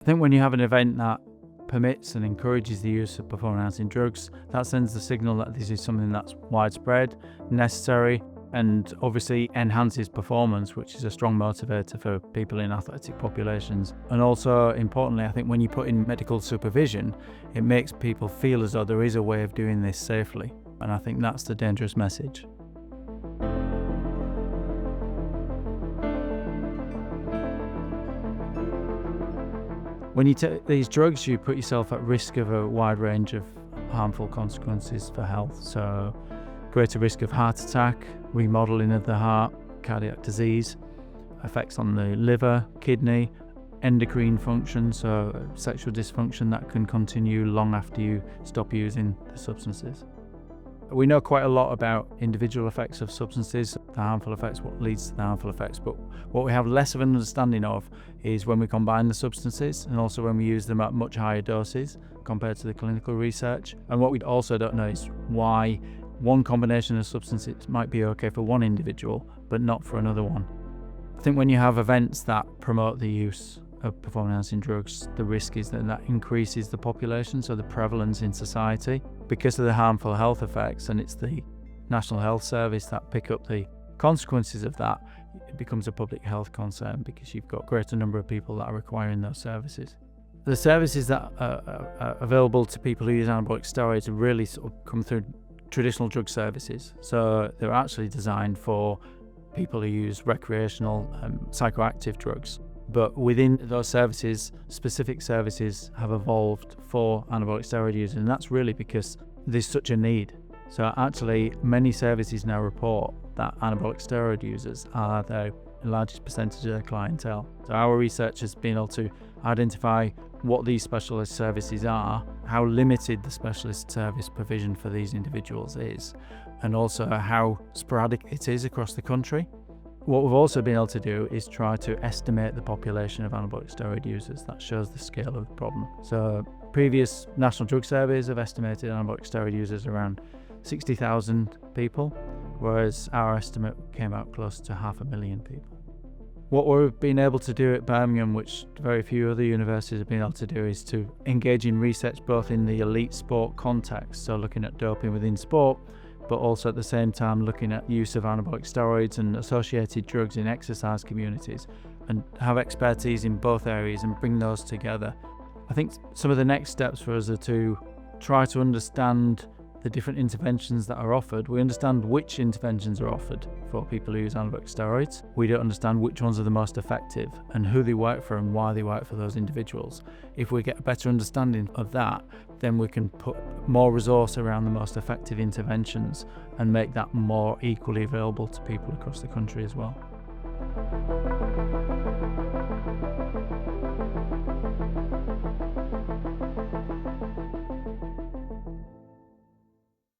I think when you have an event that permits and encourages the use of performance-enhancing drugs, that sends the signal that this is something that's widespread, necessary, and obviously enhances performance, which is a strong motivator for people in athletic populations. And also, importantly, I think when you put in medical supervision, it makes people feel as though there is a way of doing this safely. And I think that's the dangerous message. When you take these drugs, you put yourself at risk of a wide range of harmful consequences for health. So, greater risk of heart attack, remodeling of the heart, cardiac disease, effects on the liver, kidney, endocrine function, so sexual dysfunction that can continue long after you stop using the substances. We know quite a lot about individual effects of substances, the harmful effects, what leads to the harmful effects, but what we have less of an understanding of is when we combine the substances and also when we use them at much higher doses compared to the clinical research. And what we also don't know is why one combination of substances might be okay for one individual, but not for another one. I think when you have events that promote the use of performance-enhancing drugs, the risk is that increases the population, so the prevalence in society. Because of the harmful health effects, and it's the National Health Service that pick up the consequences of that, it becomes a public health concern because you've got a greater number of people that are requiring those services. The services that are available to people who use anabolic steroids really sort of come through traditional drug services. So they're actually designed for people who use recreational psychoactive drugs. But within those services, specific services have evolved for anabolic steroid users, and that's really because there's such a need. So actually, many services now report that anabolic steroid users are the largest percentage of their clientele. So our research has been able to identify what these specialist services are, how limited the specialist service provision for these individuals is, and also how sporadic it is across the country. What we've also been able to do is try to estimate the population of anabolic steroid users. That shows the scale of the problem. So previous national drug surveys have estimated anabolic steroid users around 60,000 people, whereas our estimate came out close to 500,000 people. What we've been able to do at Birmingham, which very few other universities have been able to do, is to engage in research both in the elite sport context, so looking at doping within sport, but also at the same time looking at use of anabolic steroids and associated drugs in exercise communities, and have expertise in both areas and bring those together. I think some of the next steps for us are to try to understand the different interventions that are offered. We understand which interventions are offered for people who use anabolic steroids. We don't understand which ones are the most effective and who they work for and why they work for those individuals. If we get a better understanding of that, then we can put more resource around the most effective interventions and make that more equally available to people across the country as well.